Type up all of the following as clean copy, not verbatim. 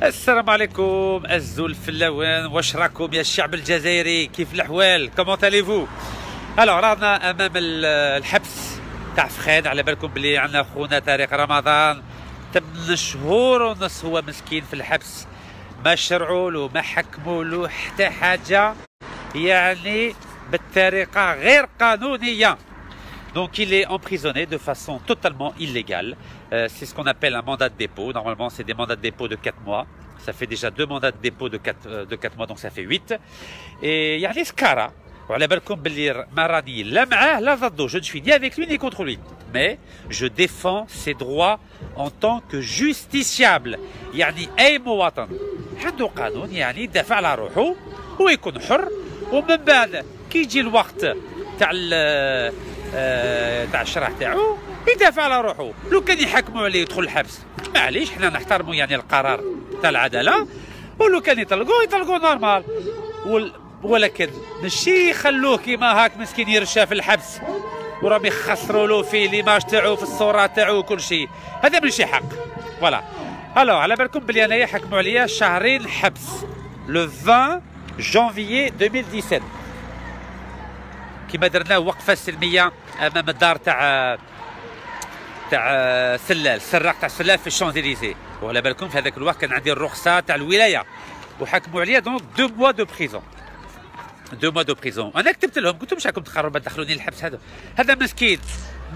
السلام عليكم الزول الفلاوين، واش راكم يا الشعب الجزائري؟ كيف الاحوال؟ كومون اليفو؟ رانا امام الحبس تاع فخين. على بالكم بلي عندنا خونا طارق رمضان 8 شهور ونص هو مسكين في الحبس، ما شرعوا له ما حكموا له حتى حاجه، يعني بالطريقه غير قانونيه. Donc il est emprisonné de façon totalement illégale. C'est ce qu'on appelle un mandat de dépôt. Normalement, c'est des mandats de dépôt de 4 mois. Ça fait déjà 2 mandats de dépôt de 4 mois, donc ça fait 8. Et يعني سكارة. وعلى بالكم باللي ما راني لا معاه لا ضده. Je ne suis ni avec lui ni contre lui. Mais je défends ses droits en tant que justiciable. يعني أي مواطن عنده قانون يعني يدافع على روحه ويكون حر، ومن بعد كي يجي الوقت تاع الشرح تاعو يدافع على روحه. لو كان يحكموا عليه يدخل الحبس معليش، حنا نحترموا يعني القرار تاع العداله، ولو كان يطلقوه نورمال. ولكن ماشي يخلوه كيما هاك مسكين يرشى في الحبس وراهم يخسروا له في ليماج تاعو في الصوره تاعو وكل شيء، هذا ماشي حق. فوالا على بالكم بلي انايا حكموا عليا شهرين حبس لو 20 جانفيي 2017 كيما درنا وقفه سلميه امام الدار تاع سلال، سراق تاع سلال في الشانزليزي. وعلى بالكم في هذاك الوقت كان عندي الرخصه تاع الولايه، وحكموا عليا دونك 2 mois دو بريزون. 2 mois دو بريزون. انا كتبت لهم قلت لهم واش راكم تخربوا تدخلوني للحبس؟ هذا مسكين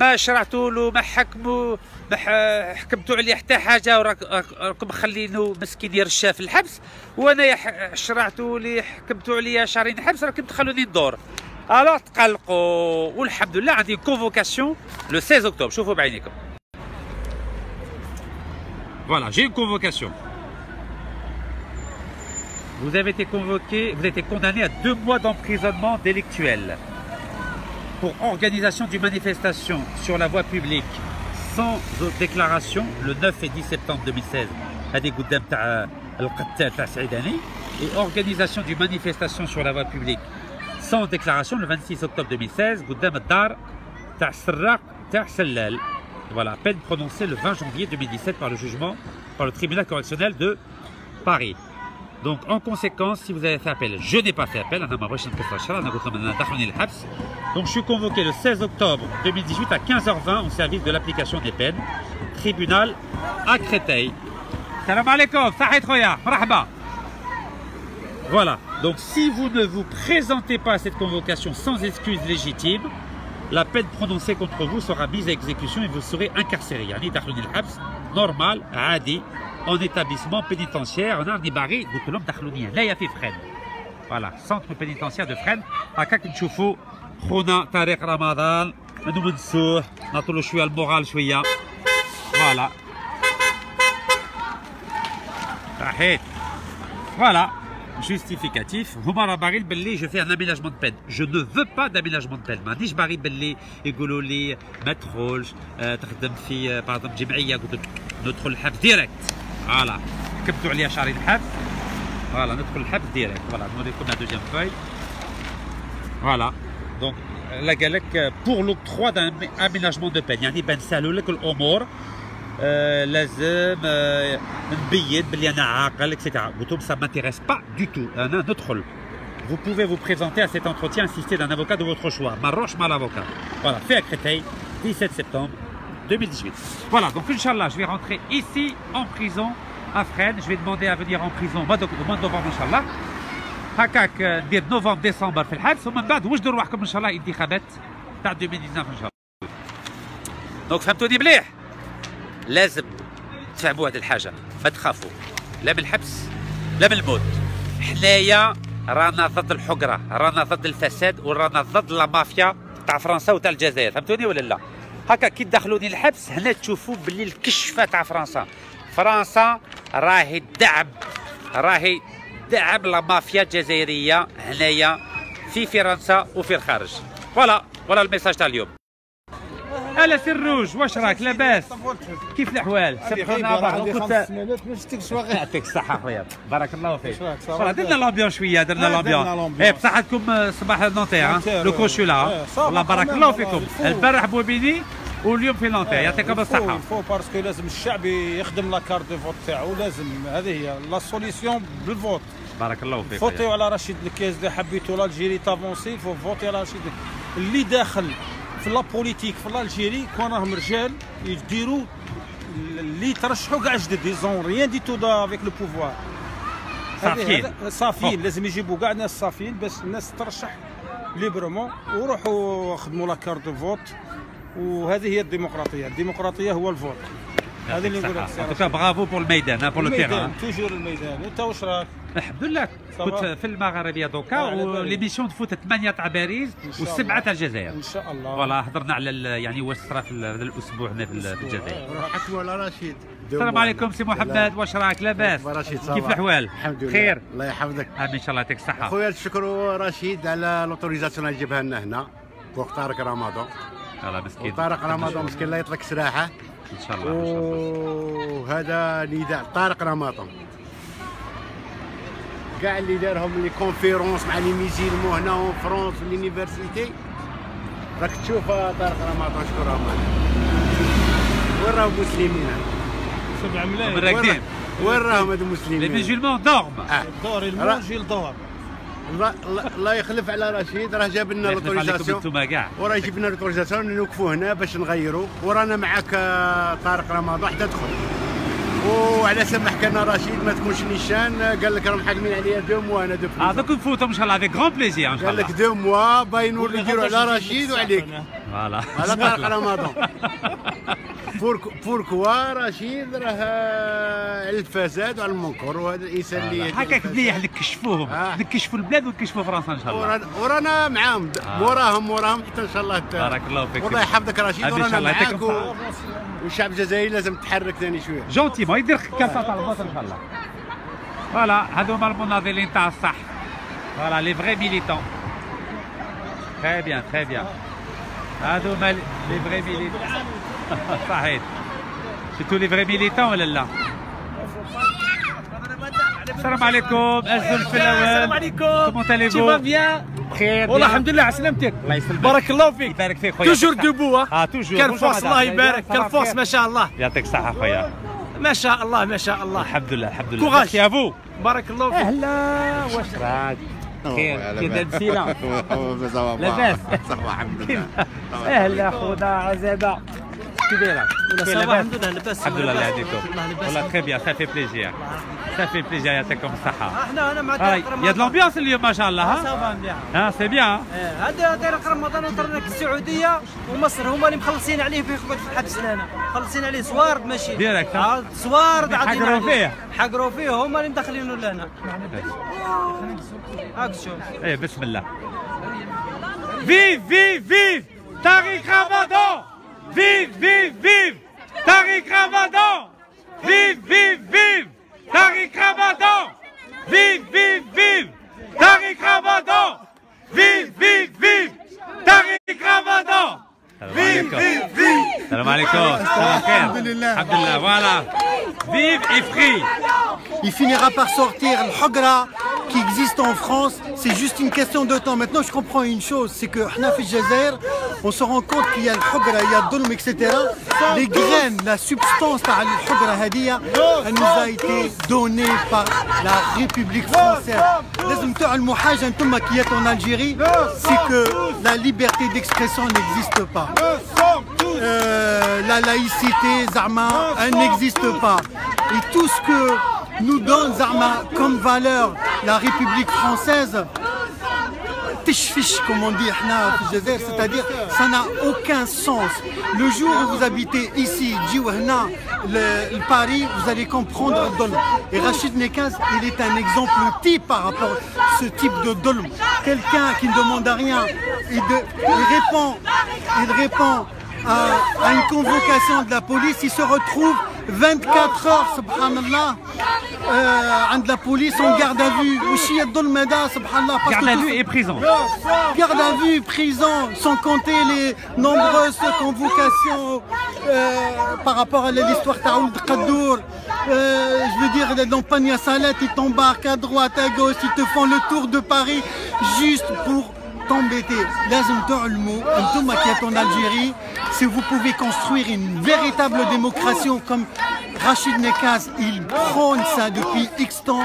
ما شرعتوا له ما حكموا ما حكمتوا عليه حتى حاجه، وراكم مخلينه مسكين يرشى في الحبس، وانا شرعتوا لي حكمتوا عليا شهرين حبس راكم تخلوني ندور. Alors تقلقوا، والحمد لله عندي كونفوكاسيون le 16 octobre. شوفوا بعينيكم. Voilà, j'ai une convocation. Vous avez été convoqué, vous avez été condamné à 2 mois d'emprisonnement délictuel pour organisation d'une manifestation sur la voie publique sans déclaration le 9 et 10 septembre 2016 هذه قدام تاع القتال تاع سعيداني، et organisation d'une manifestation sur la voie publique sans déclaration le 26 octobre 2016 قدام الدار تاع السراق تاع سلال. Voilà, peine prononcée le 20 janvier 2017 par le jugement, par le tribunal correctionnel de Paris. Donc en conséquence, si vous avez fait appel, je n'ai pas fait appel, donc je suis convoqué le 16 octobre 2018 à 15h20 au service de l'application des peines, tribunal à Créteil. Salam alaikum, Sahid Khoya, marhaba. Voilà, donc si vous ne vous présentez pas à cette convocation sans excuse légitime, la peine prononcée contre vous sera mise à exécution et vous serez incarcéré. يعني دخلوني الحبس normal عادي en établissement pénitentiaire. انا راني باغي قلت لهم دخلوني هنايا في فخين. فوالا سونتر بينيتونسيير دو فخين. هكاك نشوفوا خونا طارق رمضان ما ننسوه، نعطوا له شويه المورال شويه. فوالا صحيت. فوالا justificatif. هما راه باغيين باللي جو في ان اميناجمون دو بين. جو نو فو با داميناجمون دو بين. ما عنديش باغي باللي يقولوا لي ما تدخلش تخدم في بعض جمعيه، قلت ندخل الحبس ديريكت. فوالا كتبتوا عليا شهرين حبس. فوالا ندخل الحبس ديريكت. فوالا نوريكم لا دوزيام فاي. فوالا دونك لا قال لك بور لوكتخوا دان اميناجمون دو بين، يعني بنسهلوا لك الامور. لازم نبين بلي انا عاقل اكسيتيرا. قلت لهم ça m'intéresse pas du tout. انا ندخل. Vous pouvez vous présenter à cet entretien assisté d'un avocat de votre choix. ما نروحش مع l'avocat. Voilà, fait à Créteil, 17 septembre 2018. Voilà, donc Inch'Allah, je vais rentrer ici en prison à Fresnes. Je vais demander à venir en prison au mois de novembre Inch'Allah. هكاك ندير نوفمبر ديسمبر في الحبس، ومن بعد وجدوا روحكم ان شاء الله انتخابات تاع 2019 ان شاء الله. دونك فهمتوني مليح؟ لازم تفهموا هذه الحاجه، ما تخافوا لا من الحبس لا من الموت. حنايا رانا ضد الحقره، رانا ضد الفساد، ورانا ضد لا مافيا تاع فرنسا وتاع الجزائر. فهمتوني ولا لا؟ هكا كي تدخلوني الحبس هنا تشوفوا باللي الكشفه تاع فرنسا راهي دعم لا مافيا الجزائريه هنايا في فرنسا وفي الخارج. فوالا الميساج تاع اليوم. هلا سروج، واش راك لاباس؟ كيف الاحوال؟ سامحونا كنت ما شفتكش واغي. يعطيك الصحة خويا، بارك الله فيك. درنا لامبيون شوية، درنا لامبيون. بصحتكم صباح نونتير لو كونسولا. والله بارك الله فيكم. البارح بوبيني واليوم في لونتير يعطيكم الصحه. فو باسكو لازم الشعب يخدم لا كارت دو فوت تاعو، لازم هذه هي لا سوليسيون بالفوت. بارك الله فيك. فوتيو على رشيد الكاز اللي حبيتو لالجيري تافونسي، فو فوتي على رشيد اللي داخل في لا بوليتيك في الجيري كون راهم رجال يديروا اللي ترشحوا كاع جدد، يزون ريان دي تو دا افيك لو بوفوار. صافيين لازم يجيبوا كاع ناس صافيين باش الناس ترشح ليبرمون وروحوا خدموا لا كارت دو فوت. وهذه هي الديمقراطيه، الديمقراطيه هو الفوت. هذا اللي نقول لك. برافو بور الميدان، بور لو تيران. توجور الميدان. انت واش راك؟ الحمد لله كنت في المغاربيه دوكا، وليميسيون تفوت 8 تاع باريس و7 تاع الجزائر. ان شاء الله. فوالا هضرنا على يعني واش صرا في هذا الاسبوع هنا في الجزائر. حكموا على رشيد. السلام عليكم سي محمد، واش راك لاباس؟ كيف الاحوال؟ الحمد لله خير الله يحفظك. امين ان شاء الله يعطيك الصحه. خويا نشكروا رشيد على لوتوريزاسيون اللي جابها لنا هنا بوغ طارق رمضان. الله مسكين. طارق رمضان مسكين الله يطلق سراحه ان شاء الله. وهذا نداء طارق رمضان كاع اللي دارهم لي كونفيرونس مع لي ميزيلمون هنا اون فرونس في لونيفرسيتي. راك تشوف طارق رمضان شكون راهم وين راهم مسلمين 7 ملايين راكدين وين راهم هاد المسلمين؟ لي ميزيلمون دورم. دور المونجي الدور. الله يخلف على رشيد، راه جاب لنا لوتوريزاسيون انتوما كاع، وراه يجيب لنا لوتوريزاسيون نوقفوا هنا باش نغيروا، ورانا معاك طارق رمضان حتى تدخل. وعلى سمح كان رشيد ما تكونش نيشان، قال لك راهم حاكمين عليا 2 موا انا دوك. دوك نفوتوا ان شاء الله افيك غون بليزير ان شاء الله. قال لك 2 موا باينوا اللي يديروا على رشيد وعليك. فوالا على طارق رمضان. بوركوا رشيد راه على الفساد وعلى المنكر، وهذا الانسان اللي هكاك مليح نكشفوهم، نكشفوا البلاد ونكشفوا فرنسا ان شاء الله. ورانا معاهم وراهم حتى ان شاء الله. بارك الله فيك. والله يحفظك رشيد، ورانا معاك والشعب الجزائري لازم تحرك ثاني شويه. جونتيمون يدير كاسه تاع البصر ان شاء الله. فوالا هذوما المناضلين تاع الصح. فوالا لي فغي ميليتون. تري بيان تري بيان. هذوما لي فغي ميليتون. صحيح. شفتوا لي فغي ميليتون ولا لا؟ السلام عليكم الزلف الاول. السلام عليكم. كومون تاليفو؟ تو بيان؟ بخير والله الحمد لله على سلامتك. الله يسلمك. بارك الله فيك. يبارك فيك خويا. توجور دوبو. توجور. كالفوس الله يبارك، كالفوس ما شاء الله. يعطيك الصحة خويا. ما شاء الله ما شاء الله. الحمد لله الحمد لله. كوراج يا فو. بارك الله فيك. اهلا واش راك؟ خير كي دار بسيلة. لاباس؟ صحوة الحمد لله. اهلا خونا عزابة. كي دايرة؟ الحمد لله لاباس. الحمد لله الله يهديكم. والله تري بيان سافي بليزير. سافي بليزير يعطيكم الصحة. انا مع يا د لومبيونس اليوم ما شاء الله. صافا مليح. سي بيان. هذا طريق رمضان وطرنا السعودية ومصر هما اللي مخلصين عليه في الحبس هنا، مخلصين عليه سوارد ماشي ديريكت. سوارد حقروا فيه. حقروا فيه هما اللي مدخلينه لهنا. هاك شوف. ايه بسم الله. فيف فيف فيف طارق رمضان. فيف فيف فيف طارق رمضان. فيف فيف فيف طارق رمضان. فيف فيف فيف طارق رمضان. فيف فيف فيف طارق رمضان. فيف فيف فيف. السلام عليكم. الحمد لله الحمد لله. فوالا فيف افري. Il finira par sortir le Hogra qui existe en France, c'est juste une question de temps. Maintenant, je comprends une chose, c'est que Hnafi Jazair, on se rend compte qu'il y a le Hogra, il y a le Dolm, etc. Les graines, la substance de Hogra Hadia, elle nous a été donnée par la République française. لازم تعلموا حاجة انتم qui êtes en Algérie, c'est que la liberté d'expression n'existe pas. La laïcité, Zama, elle n'existe pas. Et tout ce que nous donne Zama comme valeur la République française, comme on dit, c'est-à-dire ça n'a aucun sens. Le jour où vous habitez ici, le Paris, vous allez comprendre Dolm. Et Rachid Nekaz, il est un exemple type par rapport à ce type de Dolm. Quelqu'un qui ne demande à rien, il répond à une convocation de la police, il se retrouve 24 heures, subhanallah, de la police en garde à vue. Garde à vue et prison. Garde à vue, prison, sans compter les nombreuses convocations par rapport à l'histoire de Qadour. Je veux dire, dans Pania Salet, ils t'embarquent à droite, à gauche, ils te font le tour de Paris juste pour t'embêter. Lazim ta'lmou, انتم qui êtes en Algérie, si vous pouvez construire une véritable démocratie comme Rachid Nekaz, il prône ça depuis X temps,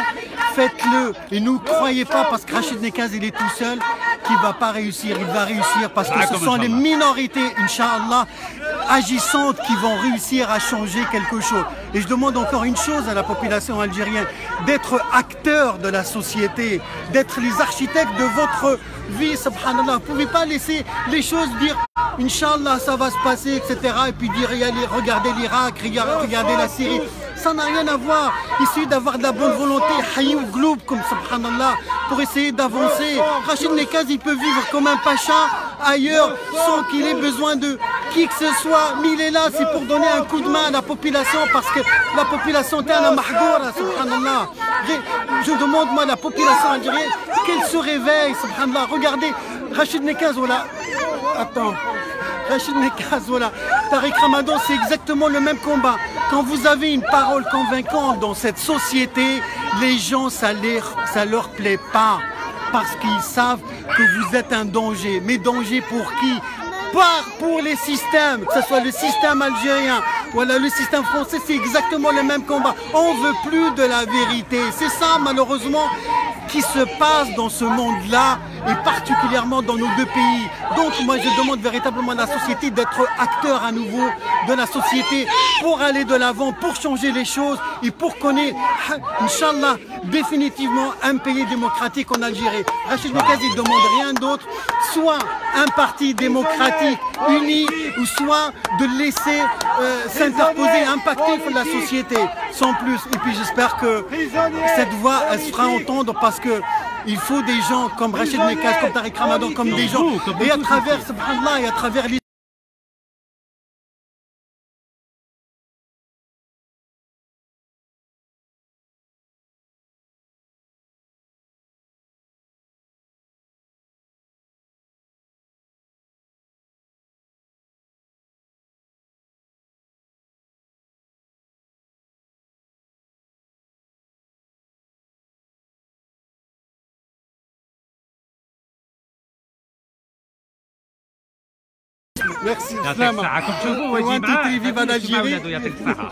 faites-le. Et ne croyez pas parce que Rachid Nekaz il est tout seul qu'il ne va pas réussir, il va réussir parce que ce sont les minorités, Inch'Allah, agissantes qui vont réussir à changer quelque chose. Et je demande encore une chose à la population algérienne, d'être acteur de la société, d'être les architectes de votre vie, subhanallah. Vous ne pouvez pas laisser les choses dire Inch'Allah ça va se passer, etc. Et puis dire regardez l'Irak, regardez la Syrie. Ça n'a rien à voir. Il suffit d'avoir de la bonne volonté, hayou gloub comme subhanallah, pour essayer d'avancer. Rachid Nekaz, il peut vivre comme un pacha ailleurs sans qu'il ait besoin de qui que ce soit. Mais il est là, c'est pour donner un coup de main à la population parce que la population est un mahgoura, subhanallah. Je demande moi à la population algérienne qu'elle se réveille, subhanallah. Regardez, Rachid Nekaz, voilà. Attends. Rachid Nekaz, voilà. Tariq Ramadan, c'est exactement le même combat. Quand vous avez une parole convaincante dans cette société, les gens, ça leur plaît pas. Parce qu'ils savent que vous êtes un danger. Mais danger pour qui? Pas pour les systèmes, que ce soit le système algérien, voilà, le système français, c'est exactement le même combat. On ne veut plus de la vérité. C'est ça, malheureusement, qui se passe dans ce monde-là, et particulièrement dans nos deux pays. Donc moi je demande véritablement à la société d'être acteur à nouveau de la société pour aller de l'avant, pour changer les choses et pour qu'on ait, Inch'Allah, définitivement un pays démocratique en Algérie. Rachid Nekaz ne demande rien d'autre, soit un parti démocratique uni, ou soit de laisser s'interposer, impacter sur la société, sans plus. Et puis j'espère que cette voix, elle se fera entendre parce que il faut des gens comme Rachid Nekaz, comme Tariq Ramadan, comme des gens, et à travers, subhanallah, et à travers les Merci. يعطيك الصحة. كم تشوفوا واجي وانتو معاه. تريفي مع بالجيري. ولادو يعطيك الصحة.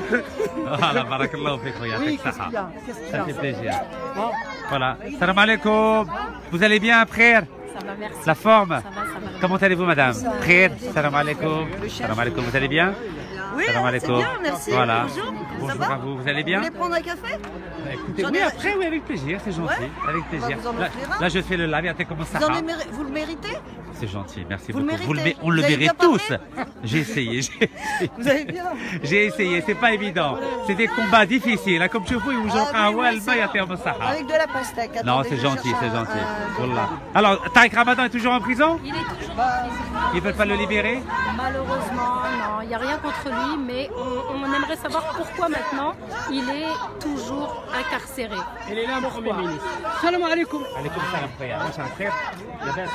فوالا بارك الله فيك خويا يعطيك الصحة. Ça fait plaisir. Voilà. Salam alaikum. Vous allez bien, frère? Ça va, merci. La forme? Ça va. Comment allez-vous, madame? Frère, salam alaikum. Salam alaikum. Vous allez bien? Oui, Salam c'est alaikum. bien, merci. Voilà. Bonjour. Bonjour Ça va à vous. Vous allez Vous bien? voulez prendre un café? Écoutez, J'en oui, ai- après, oui, avec plaisir, c'est gentil. Ouais. Avec plaisir. Bah, vous en Là, offrir un. là, je fais le live, attendez comment ça Vous, va. vous le méritez? C'est gentil, merci Vous le beaucoup. méritez. On le Vous avez mérite bien tous. parlé J'ai essayé. Vous avez bien. J'ai essayé, c'est pas évident. C'est des combats difficiles. Comme tu vois, ils ont Ah, oui, oui, un c'est mal bon. à faire ça. Avec de la pastèque. Non, Attendez, c'est je gentil, cherche c'est un- gentil. un- Wallah. Alors, Tariq Ramadan est toujours en prison? Il est toujours Bah, Ils veulent pas le libérer? malheureusement, non, il n'y a rien contre lui, mais on aimerait savoir pourquoi maintenant il est toujours incarcéré. Il est là, mon Premier ministre. Salam alaikum. عليكم السلام خويا واش راك بخير؟ لاباس؟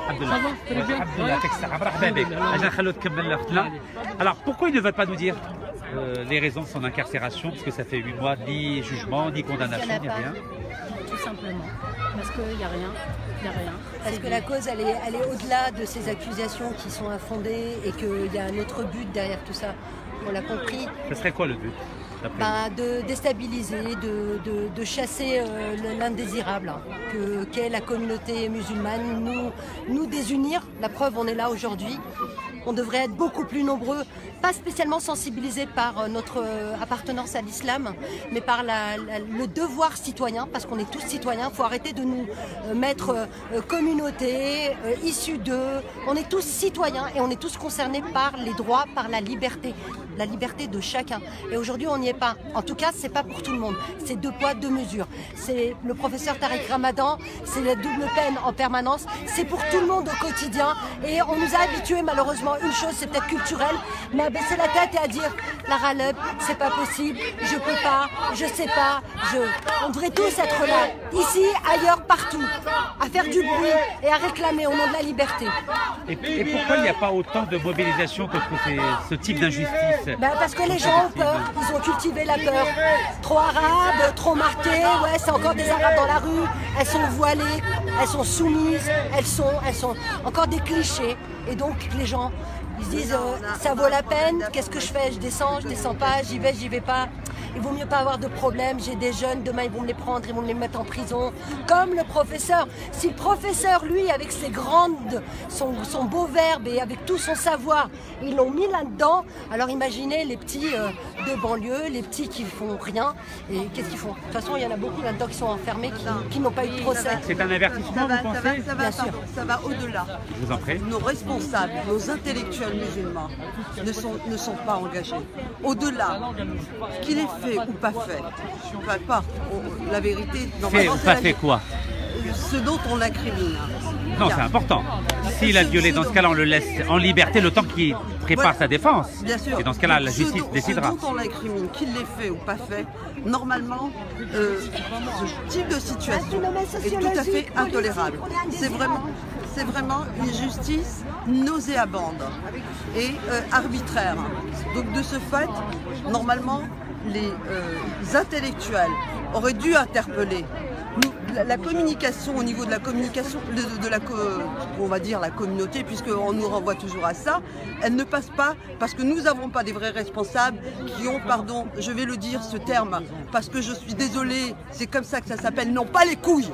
الحمد لله. صافا، تري بيان. الحمد لله يعطيك الصحة مرحبا بك. اجا نخلو تكمل اختنا. Alors pourquoi ils ne veulent pas nous dire les raisons de son incarcération? Parce que ça fait 8 mois, ni jugement, ni condamnation, ni rien. Tout simplement. Parce qu'il n'y a rien. Il n'y a rien. Parce que la cause, elle est au-delà de ces accusations qui sont infondées et qu'il y a un autre but derrière tout ça. On l'a compris. Ce serait quoi le but d'après vous? De déstabiliser, de chasser l'indésirable qu'est la communauté musulmane, nous désunir. La preuve, on est là aujourd'hui. On devrait être beaucoup plus nombreux, pas spécialement sensibilisés par notre appartenance à l'islam, mais par le devoir citoyen, parce qu'on est tous citoyens. Il faut arrêter de nous mettre communauté, issue d'eux. On est tous citoyens et on est tous concernés par les droits, par la liberté de chacun. Et aujourd'hui, on n'y est pas. En tout cas, c'est pas pour tout le monde. C'est 2 poids, 2 mesures. C'est le professeur Tariq Ramadan, c'est la double peine en permanence. C'est pour tout le monde au quotidien. Et on nous a habitués, malheureusement, une chose, c'est peut-être culturel, mais à baisser la tête et à dire la raleb, c'est pas possible, je peux pas, je sais pas, on devrait tous être là, ici, ailleurs, partout, à faire du bruit et à réclamer au nom de la liberté. Et pourquoi il n'y a pas autant de mobilisation contre ce type d'injustice? Parce que les gens ont peur, ils ont cultivé la peur. Trop arabes, trop marquées, ouais, c'est encore des arabes dans la rue, elles sont voilées, elles sont soumises, elles sont encore des clichés. Et donc les gens, Ils se disent ça vaut la peine, qu'est-ce que je fais? Je descends pas, j'y vais pas. Il vaut mieux pas avoir de problème, j'ai des jeunes, demain ils vont me les prendre, ils vont me les mettre en prison. Comme le professeur. Si le professeur, lui, avec son beau verbe et avec tout son savoir, ils l'ont mis là-dedans, alors imaginez les petits de banlieue, les petits qui font rien. Et qu'est-ce qu'ils font? De toute façon, il y en a beaucoup là-dedans qui sont enfermés, qui n'ont pas eu de procès. C'est un avertissement, vous pensez? Ça va au-delà. Je vous en prie. Nos responsables, nos intellectuels musulmans ne sont pas engagés. Au-delà, qu'il est fait ou pas fait, enfin, pas la vérité. Fait ou pas fait quoi? Ce dont on l'incrimine. Non, c'est important. S'il a violé, dans ce cas-là, on le laisse en liberté le temps qu'il prépare sa défense. Bien sûr. Et dans ce cas-là, la justice décidera. Ce dont on l'incrimine, qu'il l'ait fait ou pas fait, normalement, ce type de situation est tout à fait intolérable. C'est vraiment une justice nauséabonde et arbitraire. Donc de ce fait, normalement, les intellectuels auraient dû interpeller. La communication, au niveau de la communication, on va dire la communauté, puisqu'on nous renvoie toujours à ça, elle ne passe pas parce que nous n'avons pas des vrais responsables qui ont, pardon, je vais le dire ce terme, parce que je suis désolée, c'est comme ça que ça s'appelle, n'ont pas les couilles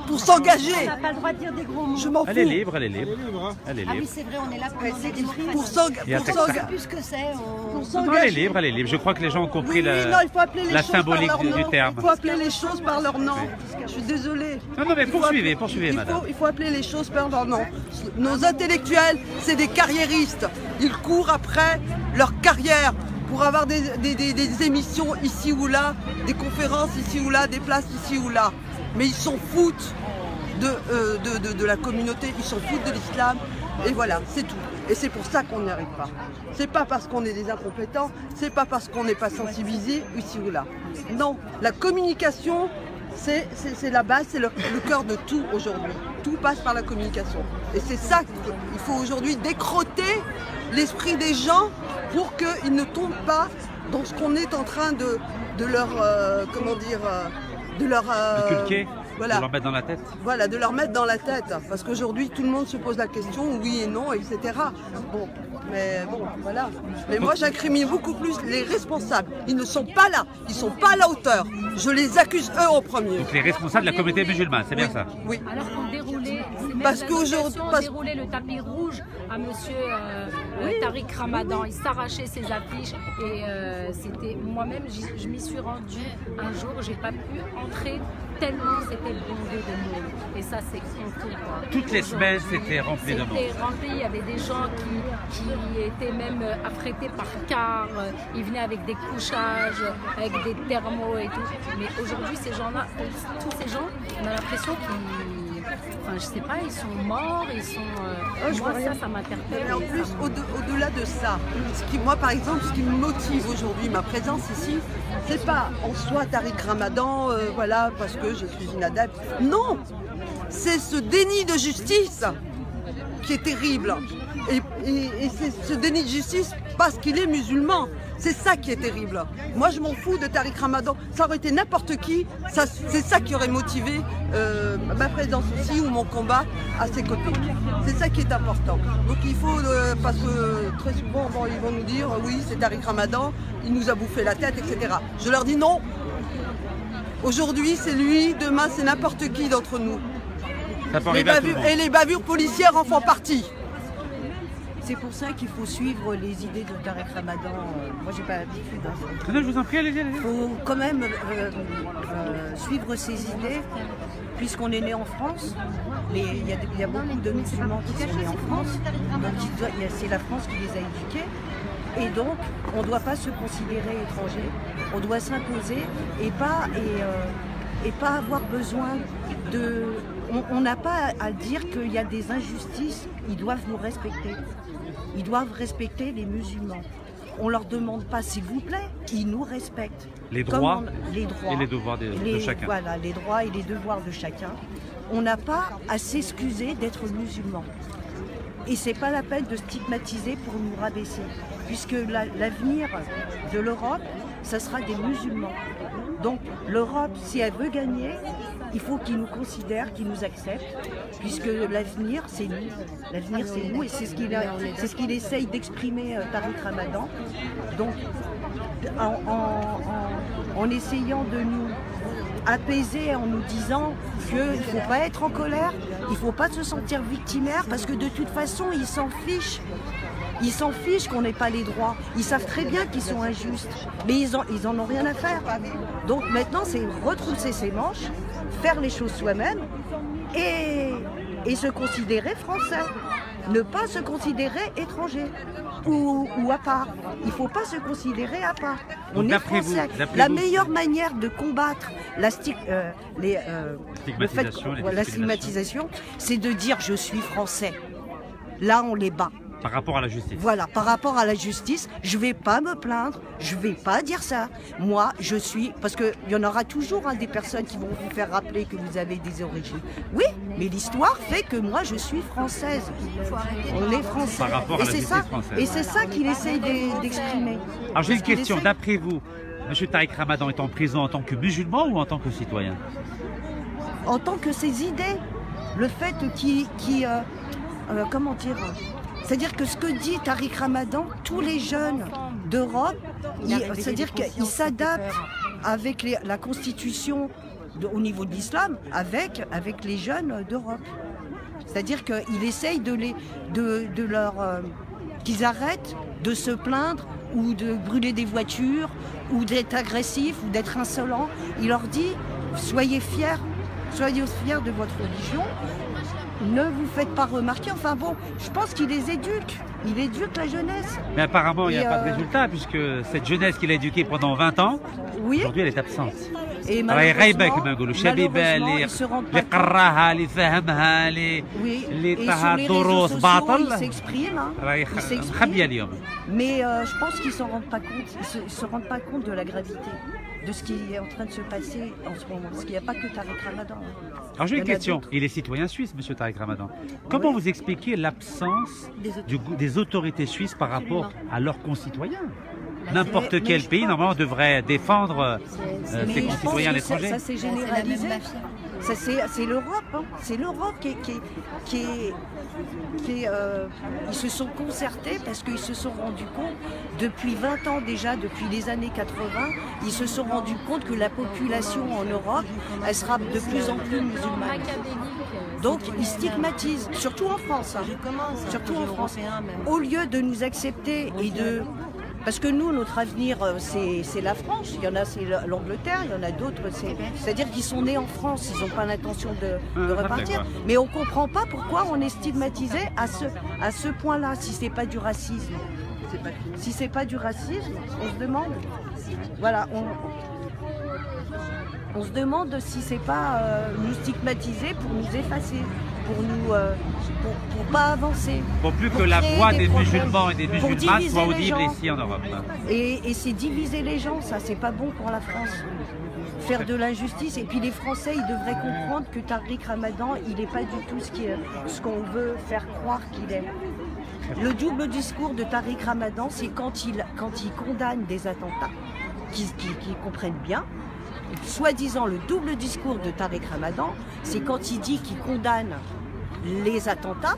pour s'engager. On n'a pas le droit de dire des gros mots. Je m'en fous. Elle est libre, elle est libre. Elle est Ah libre. oui, c'est vrai, on est là pour s'engager. plus ce que c'est. Non, elle est libre, elle est libre. Je crois que les gens ont compris non, il faut appeler les la choses symbolique par leur du nom. terme. Il faut appeler les choses par leur nom. Je suis désolée. Non, mais poursuivez, madame. Il faut appeler les choses par leur nom. Nos intellectuels, c'est des carriéristes. Ils courent après leur carrière pour avoir des émissions ici ou là, des conférences ici ou là, des places ici ou là. Mais ils s'en foutent de la communauté, ils s'en foutent de l'islam. Et voilà, c'est tout. Et c'est pour ça qu'on n'y arrive pas. C'est pas parce qu'on est des incompétents, c'est pas parce qu'on n'est pas sensibilisé ici ou là. Non, la communication, c'est la base, c'est le cœur de tout aujourd'hui. Tout passe par la communication. Et c'est ça qu'il faut aujourd'hui décroter l'esprit des gens pour qu'ils ne tombent pas dans ce qu'on est en train de leur, comment dire, de leur... Inculquer, voilà. de leur mettre dans la tête. Voilà, de leur mettre dans la tête. Parce qu'aujourd'hui, tout le monde se pose la question, oui et non, etc. Bon, mais bon, voilà. Mais moi, j'incrimine beaucoup plus les responsables. Ils ne sont pas là. Ils ne sont pas à la hauteur. Je les accuse eux en premier. Donc les responsables de la communauté musulmane, c'est bien ça? Oui. Alors qu'on déroulait, parce qu'aujourd'hui, déroulait le tapis rouge à monsieur Tariq Ramadan. Il s'arrachait ses affiches et c'était moi-même, je m'y suis rendue un jour, j'ai pas pu entrer tellement c'était bondé de monde. Et ça, c'est honteux. Toutes les semaines, c'était rempli de monde. C'était rempli, il y avait des gens qui étaient même affrétés par car, ils venaient avec des couchages, avec des thermos et tout. Mais aujourd'hui, ces gens-là, tous ces gens, on a l'impression qu'ils... Enfin, je sais pas, ils sont morts, ils sont... moi, ça m'interpelle. Mais en plus, au-delà de ça, moi, par exemple, ce qui me motive aujourd'hui, ma présence ici, c'est pas en soi Tariq Ramadan, voilà, parce que je suis une adepte. Non, c'est ce déni de justice qui est terrible. Et c'est ce déni de justice parce qu'il est musulman. C'est ça qui est terrible. Moi, je m'en fous de Tariq Ramadan. Ça aurait été n'importe qui. C'est ça qui aurait motivé ma présence aussi ou mon combat à ses côtés. C'est ça qui est important. Donc il faut, parce que très souvent, bon, ils vont nous dire, oui, c'est Tariq Ramadan, il nous a bouffé la tête, etc. Je leur dis non. Aujourd'hui, c'est lui, demain, c'est n'importe qui d'entre nous. Et les bavures policières en font partie. C'est pour ça qu'il faut suivre les idées de Tariq Ramadan. Moi, j'ai pas l'habitude. Je vous en prie, allez-y. Il faut quand même suivre ses idées, puisqu'on est né en France. Il y a beaucoup de musulmans qui sont nés en France. Donc, c'est la France qui les a éduqués. Et donc, on ne doit pas se considérer étranger. On doit s'imposer et pas avoir besoin de... On n'a pas à dire qu'il y a des injustices. Ils doivent nous respecter. Ils doivent respecter les musulmans. On ne leur demande pas, s'il vous plaît, ils nous respectent. Les droits, les droits et les devoirs de chacun. Voilà, les droits et les devoirs de chacun. On n'a pas à s'excuser d'être musulman. Et ce n'est pas la peine de stigmatiser pour nous rabaisser. Puisque l'avenir de l'Europe, ça sera des musulmans. Donc l'Europe, si elle veut gagner, il faut qu'ils nous considèrent, qu'ils nous acceptent, puisque l'avenir, c'est nous. L'avenir, c'est nous, et c'est ce qu'il essaye d'exprimer Tariq Ramadan. Donc, en essayant de nous apaiser, en nous disant qu'il ne faut pas être en colère, il ne faut pas se sentir victimaire, parce que de toute façon, ils s'en fichent. Ils s'en fichent qu'on n'ait pas les droits. Ils savent très bien qu'ils sont injustes, mais ils en ont rien à faire. Donc maintenant, c'est retrousser ses manches, faire les choses soi-même et se considérer français. Ne pas se considérer étranger ou à part. Il ne faut pas se considérer à part. On est français. La meilleure manière de combattre la stigmatisation, c'est de dire je suis français. Là, on les bat. Par rapport à la justice. Voilà, par rapport à la justice, je ne vais pas me plaindre, je ne vais pas dire ça. Moi, je suis... Parce qu'il y en aura toujours des personnes qui vont vous faire rappeler que vous avez des origines. Oui, mais l'histoire fait que moi, je suis française. On est français. Par rapport à la justice française. Et c'est ça qu'il essaye d'exprimer. Alors j'ai une question, d'après vous, M. Tariq Ramadan est en prison en tant que musulman ou en tant que citoyen? En tant que ses idées. Le fait comment dire... C'est-à-dire que ce que dit Tariq Ramadan, tous les jeunes d'Europe, c'est-à-dire qu'ils s'adaptent avec la constitution au niveau de l'islam, avec les jeunes d'Europe. C'est-à-dire qu'il essaye qu'ils arrêtent de se plaindre ou de brûler des voitures, ou d'être agressifs, ou d'être insolents. Il leur dit, soyez fiers de votre religion. Ne vous faites pas remarquer, enfin bon, je pense qu'il les éduque, il éduque la jeunesse. Mais apparemment, il n'y a pas de résultat, puisque cette jeunesse qu'il a éduquée pendant 20 ans, aujourd'hui elle est absente. Et malheureusement, ils se rendent pas compte. Il s'exprime, mais je pense qu'ils ne s'en rendent pas compte, ils se rendent pas compte de la gravité de ce qui est en train de se passer en ce moment, parce qu'il n'y a pas que Tariq Ramadan. Alors j'ai une question, il est citoyen suisse, M. Tariq Ramadan. Comment vous expliquez l'absence des autorités suisses par rapport à leurs concitoyens? N'importe quel pays, normalement, devrait défendre ses concitoyens à l'étranger. Ça s'est généralisé. C'est l'Europe, hein. C'est l'Europe ils se sont concertés parce qu'ils se sont rendus compte, depuis 20 ans déjà, depuis les années 80, ils se sont rendus compte que la population en Europe, elle sera de plus en plus musulmane. Donc ils stigmatisent, surtout en France, surtout en France. Au lieu de nous accepter et de... Parce que nous, notre avenir, c'est la France. Il y en a, c'est l'Angleterre, il y en a d'autres. C'est-à-dire qu'ils sont nés en France, ils n'ont pas l'intention de repartir. Mais on ne comprend pas pourquoi on est stigmatisé à ce point-là, si ce n'est pas du racisme. Si ce n'est pas du racisme, on se demande. Voilà, on se demande si ce n'est pas nous stigmatiser pour nous effacer. Pour pas avancer. Pour plus que la voix des musulmans et des musulmanes soit audible ici en Europe. Et c'est diviser les gens, ça, c'est pas bon pour la France. Faire de l'injustice. Et puis les Français, ils devraient comprendre que Tariq Ramadan, il n'est pas du tout ce qu'on veut faire croire qu'il est. Le double discours de Tariq Ramadan, c'est quand il condamne des attentats, qu'ils comprennent bien. Soi-disant, le double discours de Tariq Ramadan, c'est quand il dit qu'il condamne les attentats,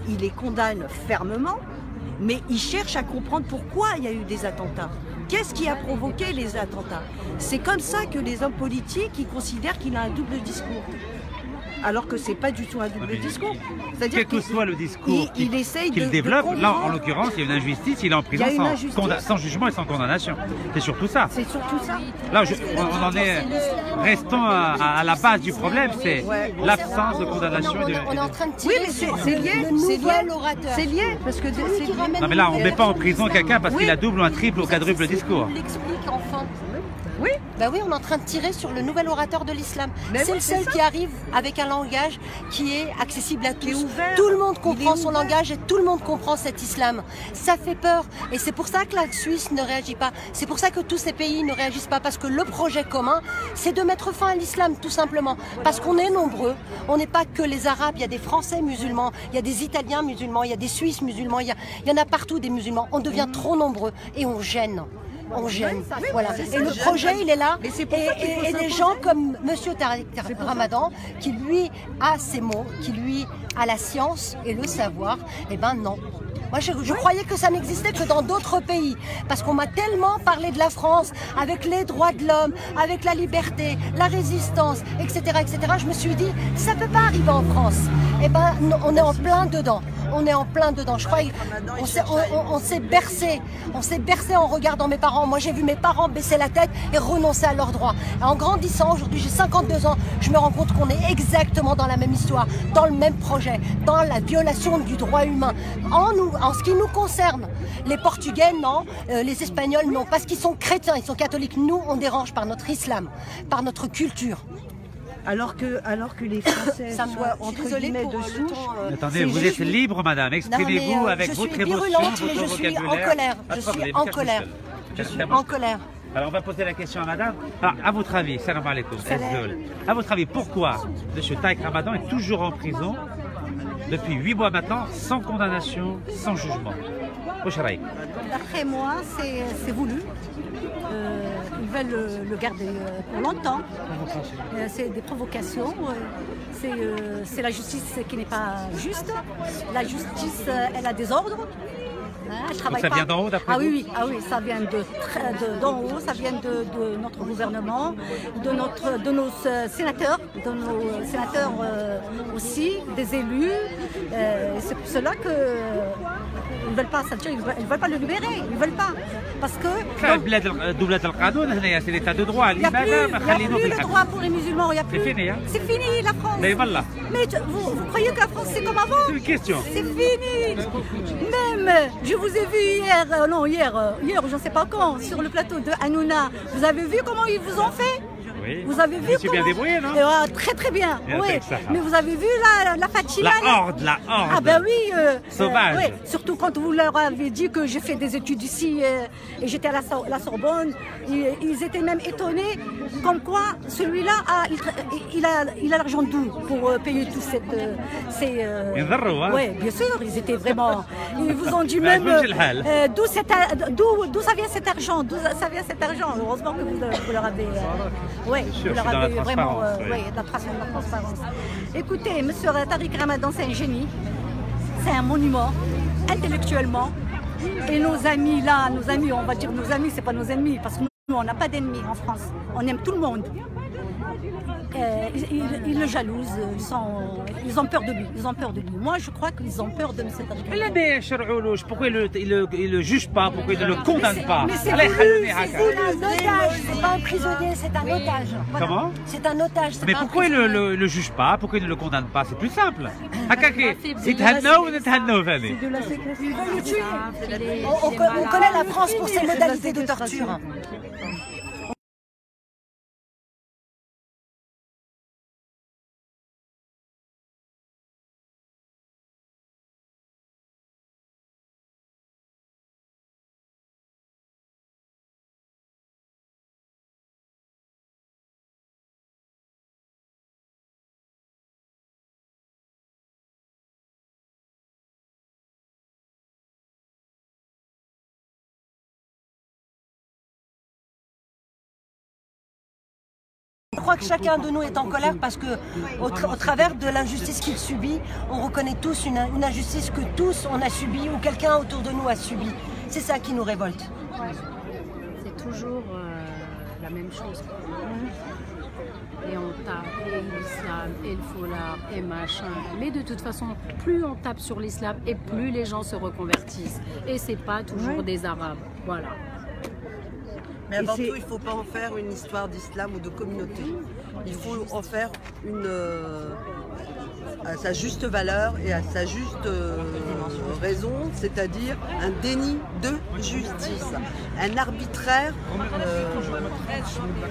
il les condamne fermement, mais il cherche à comprendre pourquoi il y a eu des attentats. Qu'est-ce qui a provoqué les attentats? C'est comme ça que les hommes politiques ils considèrent qu'il a un double discours. Alors que c'est pas du tout un double discours. Quel que soit le discours qu'il développe, là en l'occurrence il y a une injustice, il est en prison sans jugement et sans condamnation. C'est surtout ça. C'est surtout ça. Là on en est, restons à la base du problème, c'est l'absence de condamnation. On est en train de tirer mais c'est lié, c'est lié, parce que non mais là on ne met pas en prison quelqu'un parce qu'il a double ou un triple ou quadruple discours. L'explique enfin. Oui. Ben oui, on est en train de tirer sur le nouvel orateur de l'islam. C'est le seul qui arrive avec un langage qui est accessible à tous. Tout le monde comprend son langage et tout le monde comprend cet islam. Ça fait peur et c'est pour ça que la Suisse ne réagit pas. C'est pour ça que tous ces pays ne réagissent pas parce que le projet commun, c'est de mettre fin à l'islam tout simplement. Parce qu'on est nombreux. On n'est pas que les Arabes. Il y a des Français musulmans, il y a des Italiens musulmans, il y a des Suisses musulmans, il y en a partout des musulmans. On devient trop nombreux et on gêne. on gêne. Voilà. Et le projet, il est là. Et des gens comme Monsieur Tariq Ramadan, qui lui a ses mots, qui lui a la science et le savoir, eh ben non. Moi, je croyais que ça n'existait que dans d'autres pays, parce qu'on m'a tellement parlé de la France, avec les droits de l'homme, avec la liberté, la résistance, etc., etc. Je me suis dit, ça peut pas arriver en France. Eh ben, on est en plein dedans. On est en plein dedans. Je crois on s'est bercé. On s'est bercé en regardant mes parents. Moi, j'ai vu mes parents baisser la tête et renoncer à leurs droits. Et en grandissant, aujourd'hui, j'ai 52 ans, je me rends compte qu'on est exactement dans la même histoire, dans le même projet, dans la violation du droit humain. En ce qui nous concerne, les Portugais, non, les Espagnols, non, parce qu'ils sont chrétiens, ils sont catholiques. Nous, on dérange par notre islam, par notre culture. Alors que les Français soient entre guillemets dessous. Attendez, vous êtes libre, madame. Exprimez-vous avec votre émotion, votre vocabulaire. Je suis en colère. Je suis en colère. Alors on va poser la question à madame. À votre avis, salam alaikum, à votre avis, pourquoi M. Tariq Ramadan est toujours en prison depuis 8 mois maintenant, sans condamnation, sans jugement? D'après moi, c'est voulu. Ils veulent le garder pour longtemps. C'est des provocations. C'est la justice qui n'est pas juste. La justice, elle a des ordres. Donc ça vient d'en haut, d'après vous? Oui, ça vient d'en haut, ça vient de notre gouvernement, de nos sénateurs, aussi, des élus. C'est pour cela que ils veulent pas, ils veulent pas le libérer, ils veulent pas, parce que c'est l'état de droit. Il n'y a plus le droit pour les musulmans, il y a plus. C'est fini la France. Mais vous croyez que la France c'est comme avant? C'est une question. C'est fini. Même, je vous ai vu hier, je ne sais pas quand, sur le plateau de Hanouna. Vous avez vu comment ils vous ont fait? Oui. Vous avez vu je suis bien débrouillé, non? Très très bien. Oui. Mais vous avez vu la Fatima? La horde. Ah ben oui. Sauvage. Oui. Surtout quand vous leur avez dit que j'ai fait des études ici et j'étais à la Sorbonne. Ils étaient même étonnés, comme quoi celui-là, il a l'argent d'où pour payer tout ces... Oui, bien sûr, ils étaient vraiment... Ils vous ont dit même d'où ça vient cet argent, Heureusement que vous leur avez... Oui, vous leur avez vraiment de la transparence. Écoutez, M. Tariq Ramadan, c'est un génie, c'est un monument, intellectuellement. Et nos amis là, on va dire nos amis, c'est pas nos ennemis, parce que nous, on n'a pas d'ennemis en France. On aime tout le monde. Ils le jalousent, ils ont peur de lui. Moi, je crois qu'ils ont peur de M. Tariq Ramadan. Pourquoi ils ne le jugent pas? Pourquoi ils ne le condamnent pas? Mais c'est un otage, c'est pas un prisonnier, c'est un otage. Voilà. Comment? C'est un otage. Mais pourquoi ils ne le jugent pas? Pourquoi ils ne le condamnent pas? C'est plus simple. On connaît la France pour ses modalités de torture. Je crois que chacun de nous est en colère parce que, au travers de l'injustice qu'il subit, on reconnaît tous une injustice que tous on a subie ou quelqu'un autour de nous a subi. C'est ça qui nous révolte. C'est toujours la même chose. Et on tape, et l'islam, et le foulard, et machin. Mais de toute façon, plus on tape sur l'islam, et plus les gens se reconvertissent. Et c'est pas toujours des Arabes. Voilà. Mais avant tout, il ne faut pas en faire une histoire d'islam ou de communauté. Il faut en faire à sa juste valeur et à sa juste raison, c'est-à-dire un déni de justice, un arbitraire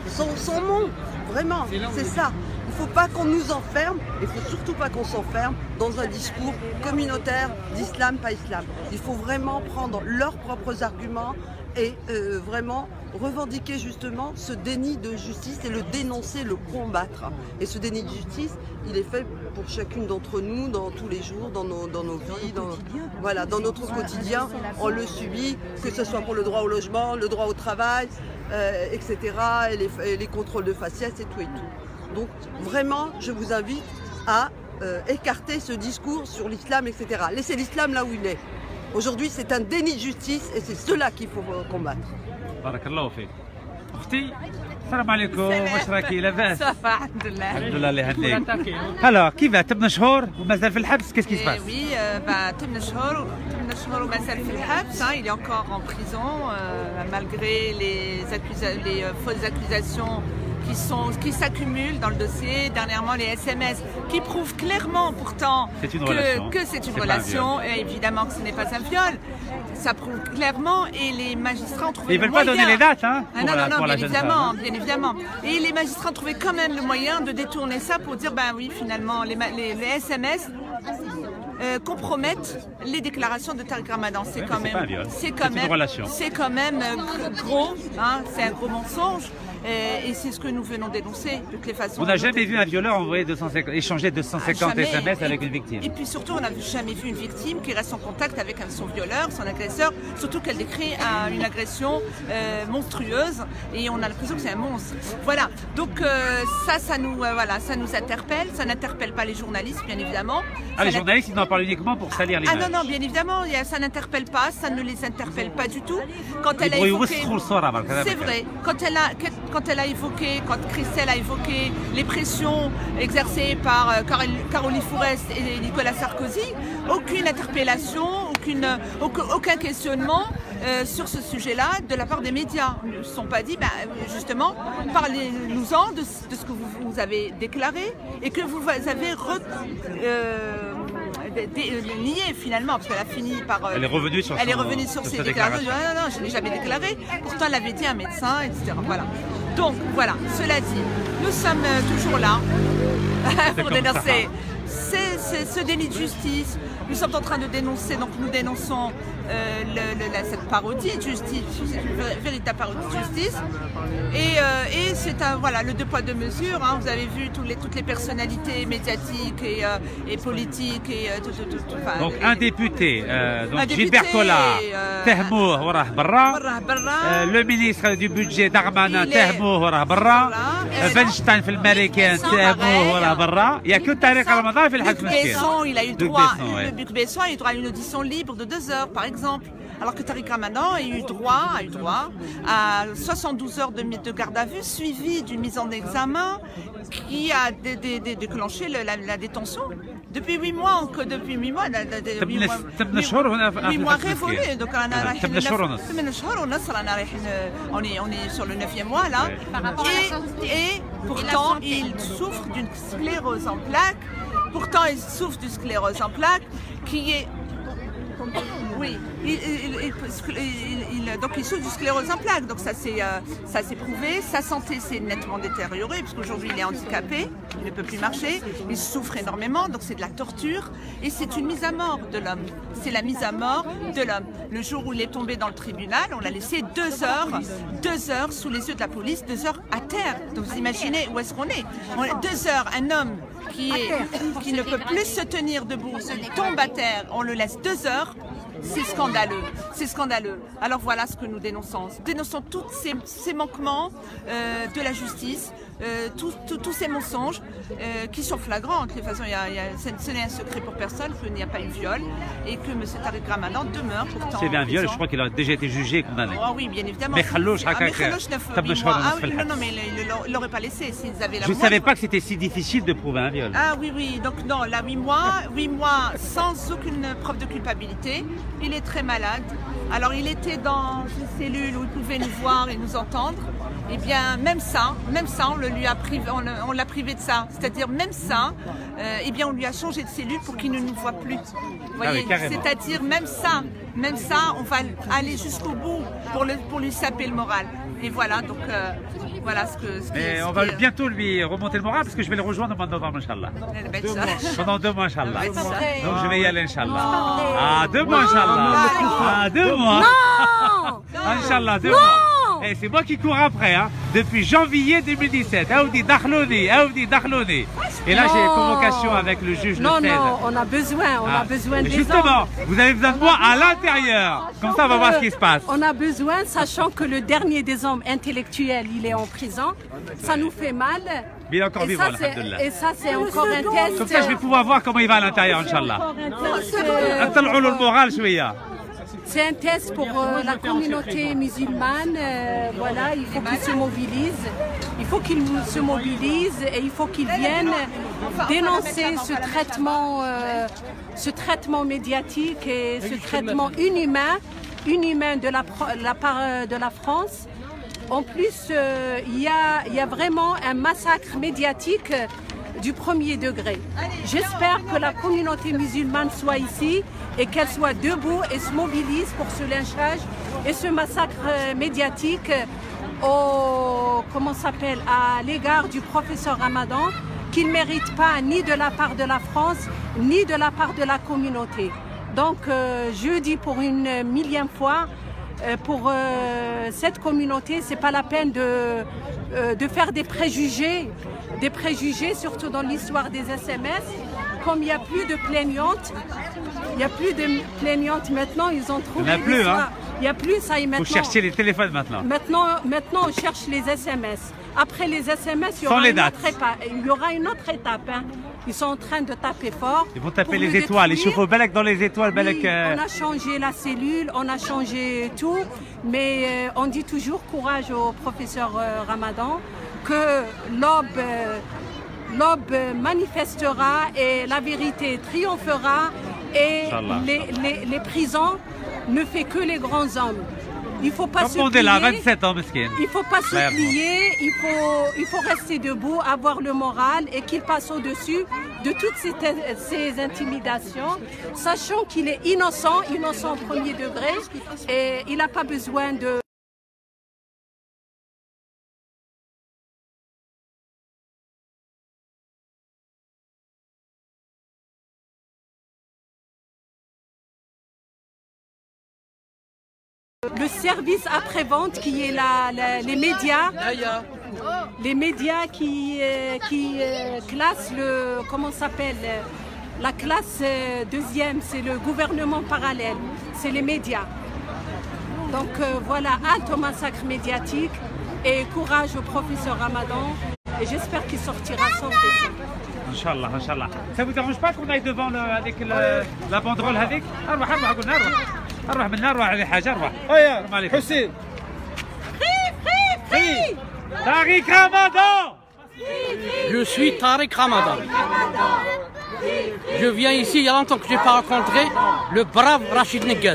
sans nom, vraiment, c'est ça. Il ne faut pas qu'on nous enferme, il ne faut surtout pas qu'on s'enferme dans un discours communautaire d'islam, pas islam. Il faut vraiment prendre leurs propres arguments et vraiment revendiquer justement ce déni de justice et le dénoncer, le combattre. Et ce déni de justice, il est fait pour chacune d'entre nous, dans tous les jours, dans nos vies, voilà, dans notre quotidien. On le subit, que ce soit pour le droit au logement, le droit au travail, etc. Et les contrôles de faciès et tout et tout. Donc vraiment, je vous invite à écarter ce discours sur l'islam, etc. Laissez l'islam là où il est. Aujourd'hui, c'est un déni de justice et c'est cela qu'il faut combattre. Barakallahu fik. اختي السلام عليكم واش راكي لاباس؟ صافا الحمد لله. الحمد لله الله يهنيك. هلا كيف 8 شهور ومازال في الحبس كيس كي سباس؟ Oui, 8 شهور ومازال في الحبس. Il est encore en prison malgré les fausses accusations qui s'accumulent dans le dossier. Dernièrement, les SMS qui prouvent clairement pourtant que c'est une relation. Et évidemment que ce n'est pas un viol. Ça prouve clairement et les magistrats ont trouvé Ils ne veulent pas donner les dates, hein, non, bien évidemment. Et les magistrats ont trouvé quand même le moyen de détourner ça pour dire, ben oui, finalement, les SMS compromettent les déclarations de Tariq Ramadan. C'est quand même gros, hein, c'est un gros mensonge. Et c'est ce que nous venons dénoncer de toutes les façons. On n'a jamais vu un violeur échanger 250 SMS avec une victime. Et puis surtout, on n'a jamais vu une victime qui reste en contact avec son violeur, son agresseur, surtout qu'elle décrit une agression monstrueuse et on a l'impression que c'est un monstre. Voilà, donc ça nous interpelle, ça n'interpelle pas les journalistes, bien évidemment. Les journalistes, ils en parlent uniquement pour salir l'image. Non, bien évidemment, ça n'interpelle pas, ça ne les interpelle pas du tout. Quand elle a évoqué... C'est vrai, quand Christelle a évoqué les pressions exercées par Caroline Fourest et Nicolas Sarkozy, aucune interpellation, aucun questionnement sur ce sujet-là de la part des médias. Ils ne se sont pas dit, justement, parlez-nous-en de ce que vous avez déclaré et que vous avez nié finalement, parce qu'elle a fini par... elle est revenue sur ses déclarations. Non, je ne l'ai jamais déclaré. Pourtant, elle avait dit un médecin, etc. Voilà. Donc, voilà, cela dit, nous sommes toujours là pour dénoncer ce déni de justice. Nous sommes en train de dénoncer, donc nous dénonçons cette parodie de justice, c'est une véritable parodie de justice. Et c'est le deux poids deux mesures. Hein. Vous avez vu toutes les personnalités médiatiques et politiques. Donc un député, Gilbert Collard, Tehmour, وراه برا. Le ministre du budget Darmanin, Tehmour, وراه برا. Weinstein في الأمريكان, Tehmour, وراه برا. Il n'y a que Tariq Ramadan في الحبس مسكين. Il a eu droit. Luc Besson a eu droit à une audition libre de 2 heures, par exemple. Alors que Tariq Ramadan a eu droit à 72 heures de garde à vue, suivie d'une mise en examen qui a déclenché la détention. Depuis 8 mois, depuis 8 mois, 8 mois révolus. Donc on est sur le 9e mois là. Et pourtant, il souffre d'une sclérose en plaques. Qui est... Oui, donc il souffre de sclérose en plaques, donc ça s'est prouvé. Sa santé s'est nettement détériorée, parce qu'aujourd'hui il est handicapé, il ne peut plus marcher, il souffre énormément, donc c'est de la torture, et c'est une mise à mort de l'homme. C'est la mise à mort de l'homme. Le jour où il est tombé dans le tribunal, on l'a laissé 2 heures sous les yeux de la police, 2 heures à terre. Donc vous imaginez où est-ce qu'on est. 2 heures, un homme qui ne peut plus se tenir debout, il tombe à terre, on le laisse 2 heures. C'est scandaleux. Alors voilà ce que nous dénonçons. Nous dénonçons tous ces manquements de la justice, tous ces mensonges qui sont flagrants. De toute façon, ce n'est un secret pour personne qu'il n'y a pas eu viol et que M. Tariq Ramadan demeure pourtant. C'est un viol, je crois qu'il a déjà été jugé et condamné. Oh oui, bien évidemment. Mais Khallouch, non, mais il ne l'aurait pas laissé s'ils avaient la Je ne savais pas que c'était si difficile de prouver un viol. Ah oui, donc non, là 8 mois sans aucune preuve de culpabilité. Il est très malade. Alors il était dans une cellule où il pouvait nous voir et nous entendre. Et bien même ça, on l'a privé de ça. C'est-à-dire même ça, on lui a changé de cellule pour qu'il ne nous voit plus. Vous voyez, c'est-à-dire même ça, on va aller jusqu'au bout pour lui saper le moral. Et voilà, donc voilà ce que on va bientôt lui remonter le moral parce que je vais le rejoindre pendant 2 mois, Inch'Allah. Pendant 2 mois, Inch'Allah. Donc je vais y aller, Inch'Allah. 2 mois, Inch'Allah. 2 mois. Non Inch'Allah, 2 mois. Et c'est moi qui cours après, hein, depuis janvier 2017. Aoudi Dakhlouni, Aoudi Dakhlouni. Et là, j'ai convocation avec le juge de 16. Non, on a besoin des justement, vous avez besoin de moi à l'intérieur. Comme ça, on va voir ce qui se passe. On a besoin, sachant que le dernier des hommes intellectuels, il est en prison. Ça nous fait mal. Mais il est encore vivant, alhamdoulilah. Et ça, c'est encore un test. Comme ça, je vais pouvoir voir comment il va à l'intérieur, Inch'Allah. C'est un test pour la communauté musulmane. Voilà, il faut qu'ils se mobilisent. Il faut qu'ils se mobilisent et il faut qu'ils viennent dénoncer ce traitement médiatique et ce traitement inhumain de la part de la France. En plus, il y a vraiment un massacre médiatique du premier degré. J'espère que la communauté musulmane soit ici et qu'elle soit debout et se mobilise pour ce lynchage et ce massacre médiatique à l'égard du professeur Ramadan, qu'il ne mérite pas ni de la part de la France, ni de la part de la communauté. Donc je dis pour une millième fois, pour cette communauté, c'est pas la peine de faire des préjugés, surtout dans l'histoire des SMS. Comme il n'y a plus de plaignantes, maintenant, ils ont trouvé. Il n'y en a plus, hein. Il n'y a plus ça. Il faut chercher les téléphones maintenant. Maintenant, on cherche les SMS. Après les SMS, il y aura une autre étape. Hein. Ils sont en train de taper fort. Ils vont taper les étoiles, les chevaux balèques dans les étoiles. Oui, on a changé la cellule, on a changé tout, mais on dit toujours courage au professeur Ramadan, que l'aube manifestera et la vérité triomphera et les prisons ne fait que les grands hommes. Il ne faut pas se plier. Là, 27 ans, mesquine. Il ne faut pas se plier, il faut rester debout, avoir le moral et qu'il passe au-dessus de toutes ces intimidations, sachant qu'il est innocent au premier degré et il n'a pas besoin de... Le service après-vente qui est les médias qui classent la classe deuxième, c'est le gouvernement parallèle, c'est les médias. Donc voilà, halte au massacre médiatique et courage au professeur Ramadan et j'espère qu'il sortira sans blessure. Inch'Allah, Inch'Allah. Ça vous dérange pas qu'on aille devant avec la banderole avec أروح من نروح على حاجة أروح. حسين. Free. Tariq Ramadan. Je suis Tariq Ramadan. Je viens ici, il y a longtemps que je n'ai pas rencontré le brave Rachid Neguez.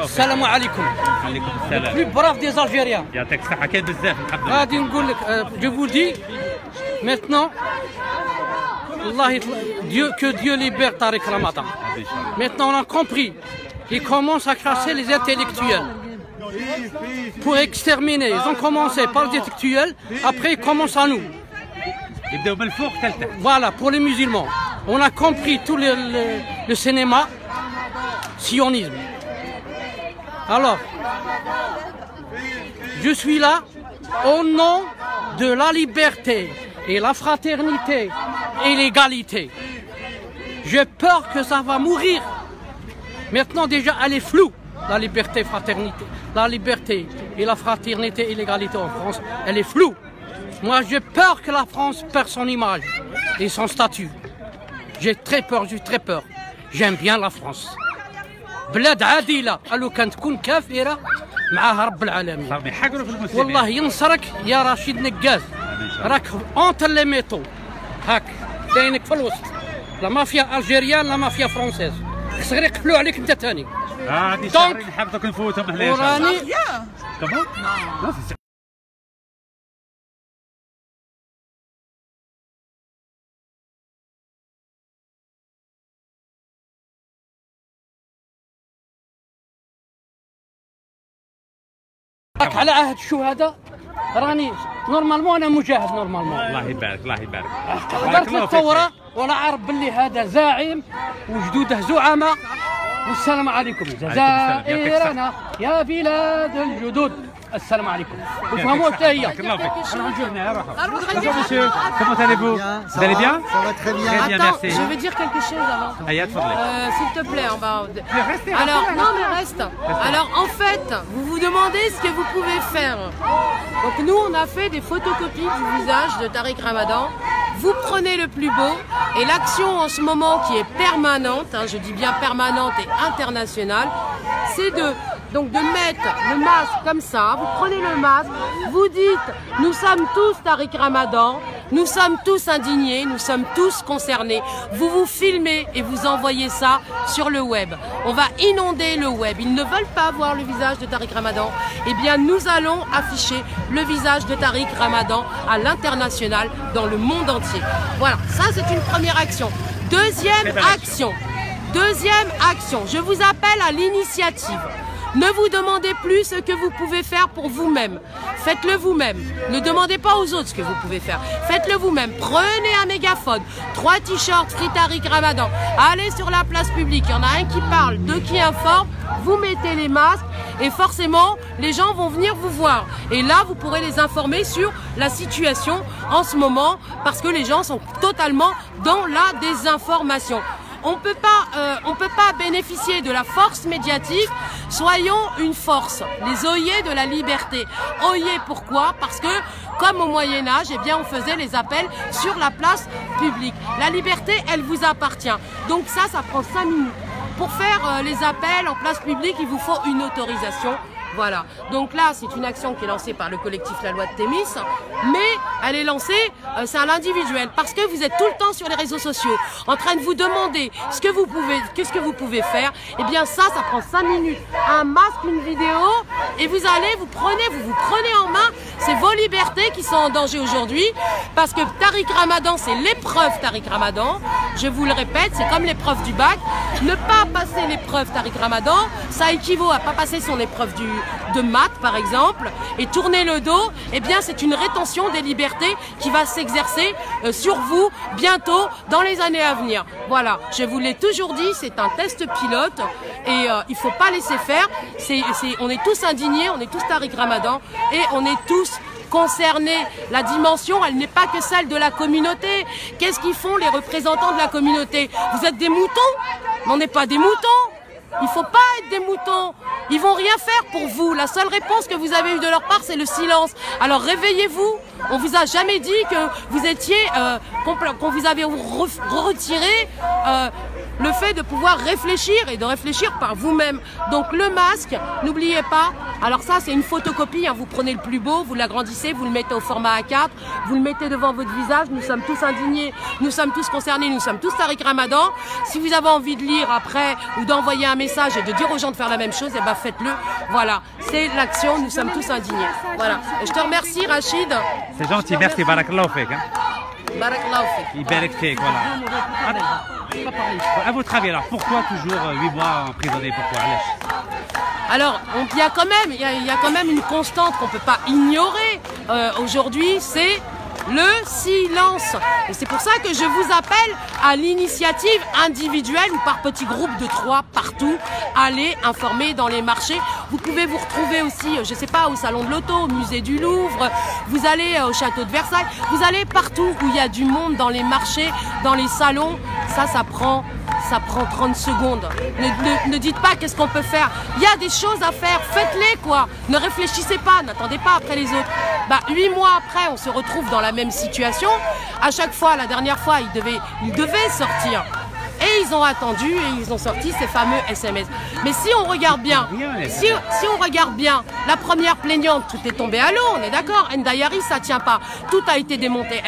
Salam alaikum. Le plus brave des Algériens. Je vous dis, maintenant, que Dieu libère Tariq Ramadan. Maintenant, on a compris. Ils commencent à crasser les intellectuels pour exterminer. Ils ont commencé par les intellectuels, après ils commencent à nous. Voilà, pour les musulmans. On a compris tout le cinéma, sionisme. Alors, je suis là au nom de la liberté et la fraternité et l'égalité. J'ai peur que ça va mourir. Maintenant déjà elle est floue, la liberté, fraternité, la liberté et la fraternité et l'égalité en France, elle est floue. Moi j'ai peur que la France perde son image et son statut. J'ai très peur. J'aime bien la France. بلاد عادلة لو كانت تكون كافرة معاها رب العالمين. والله ينصرك يا رشيد نقاز. راك اونتر لي ميتو. هاك كاينك في الوسط. لا مافيا الجيريان لا مافيا فرونسيز. خصك غير يقفلوا عليك انت ثاني. هادي شهرين حبطك نفوتهم هنا ان شاء الله. على عهد الشهداء راني نورمالمون انا مجاهد نورمالمون. الله يبارك الله يبارك. حضرت الثوره وانا عارف باللي هذا زاعم وجدوده زعماء. والسلام عليكم. جزائرنا يا بلاد الجدود السلام عليكم. وفهموا حتى هي. Bonjour monsieur, comment allez-vous? Vous allez bien? Ça va très bien. Très bien, Attends, merci. je veux dire quelque chose avant. Aya, tfadli. S'il te plaît, on va. Restez, Alors, restez, non, restez. mais reste. Alors, en fait, vous vous demandez ce que vous pouvez faire. Donc, nous, on a fait des photocopies du visage de Tariq Ramadan. Vous prenez le plus beau et l'action en ce moment qui est permanente, hein, je dis bien permanente et internationale, c'est donc de mettre le masque comme ça. Vous prenez le masque, vous dites nous sommes tous Tariq Ramadan, nous sommes tous indignés, nous sommes tous concernés. Vous vous filmez et vous envoyez ça sur le web. On va inonder le web. Ils ne veulent pas voir le visage de Tariq Ramadan. Eh bien, nous allons afficher le visage de Tariq Ramadan à l'international, dans le monde entier. Voilà, ça c'est une première action. Deuxième action, je vous appelle à l'initiative. Ne vous demandez plus ce que vous pouvez faire pour vous-même. Faites-le vous-même. Ne demandez pas aux autres ce que vous pouvez faire. Faites-le vous-même. Prenez un mégaphone, 3 t-shirts Free Tariq Ramadan. Allez sur la place publique. Il y en a un qui parle, 2 qui informent. Vous mettez les masques et forcément, les gens vont venir vous voir. Et là, vous pourrez les informer sur la situation en ce moment parce que les gens sont totalement dans la désinformation. On ne peut pas bénéficier de la force médiatique. Soyons une force, les œillets de la liberté. Œillets pourquoi? Parce que, comme au Moyen-Âge, eh bien, on faisait les appels sur la place publique. La liberté, elle vous appartient. Donc ça prend 5 minutes. Pour faire les appels en place publique, il vous faut une autorisation. Voilà, donc là c'est une action qui est lancée par le collectif La Loi de Thémis, mais elle est lancée, c'est à l'individuel, parce que vous êtes tout le temps sur les réseaux sociaux, en train de vous demander qu'est-ce que vous pouvez faire. Et bien ça prend 5 minutes, un masque, une vidéo, et vous vous prenez en main, c'est vos libertés qui sont en danger aujourd'hui, parce que Tariq Ramadan, c'est l'épreuve Tariq Ramadan, je vous le répète, c'est comme l'épreuve du bac, ne pas passer l'épreuve Tariq Ramadan, ça équivaut à pas passer son épreuve de maths par exemple, et tourner le dos, eh bien c'est une rétention des libertés qui va s'exercer sur vous bientôt dans les années à venir. Voilà, je vous l'ai toujours dit, c'est un test pilote et il faut pas laisser faire. On est tous indignés, on est tous Tariq Ramadan et on est tous concernés. La dimension, elle n'est pas que celle de la communauté. Qu'est-ce qu'ils font les représentants de la communauté? Vous êtes des moutons? Mais on n'est pas des moutons. Il ne faut pas être des moutons. Ils vont rien faire pour vous. La seule réponse que vous avez eue de leur part, c'est le silence. Alors réveillez-vous. On vous a jamais dit que vous étiez, qu'on vous avait retiré le fait de pouvoir réfléchir et de réfléchir par vous-même. Donc le masque, n'oubliez pas. Alors ça, c'est une photocopie. Hein. Vous prenez le plus beau, vous l'agrandissez, vous le mettez au format A4, vous le mettez devant votre visage. Nous sommes tous indignés, nous sommes tous concernés, nous sommes tous Tariq Ramadan. Si vous avez envie de lire après ou d'envoyer un message et de dire aux gens de faire la même chose, eh ben faites-le. Voilà, c'est l'action. Nous sommes tous indignés. Voilà. Et je te remercie, Rachid. C'est gentil, merci. Barakallahu fik. Barakallahu fik. Ibarak fik, voilà. À votre avis, alors pourquoi toujours 8 mois emprisonnés? Pourquoi? Alors, il y a quand même une constante qu'on ne peut pas ignorer aujourd'hui, c'est le silence. Et c'est pour ça que je vous appelle à l'initiative individuelle ou par petits groupes de 3 partout. Allez informer dans les marchés. Vous pouvez vous retrouver aussi, je ne sais pas, au Salon de l'Auto, au Musée du Louvre. Vous allez au Château de Versailles. Vous allez partout où il y a du monde, dans les marchés, dans les salons. Ça prend 30 secondes. Ne dites pas qu'est-ce qu'on peut faire. Il y a des choses à faire, faites-les quoi. Ne réfléchissez pas, n'attendez pas après les autres. 8 mois après, on se retrouve dans la même situation. À chaque fois, la dernière fois, ils devaient sortir. Et ils ont attendu et ils ont sorti ces fameux SMS. Mais si on regarde bien, la première plaignante, tout est tombé à l'eau, on est d'accord. Ndayari, ça tient pas. Tout a été démonté.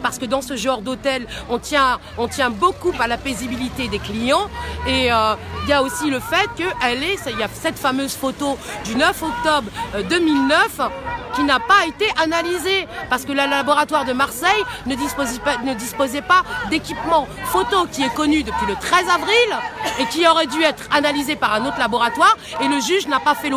Parce que dans ce genre d'hôtel, on tient beaucoup à la paisibilité des clients. Et il y a aussi le fait qu'il y a cette fameuse photo du 9 octobre 2009 qui n'a pas été analysée. Parce que le laboratoire de Marseille ne disposait pas d'équipement photo qui est connu depuis le 13 avril et qui aurait dû être analysé par un autre laboratoire. Et le juge n'a pas fait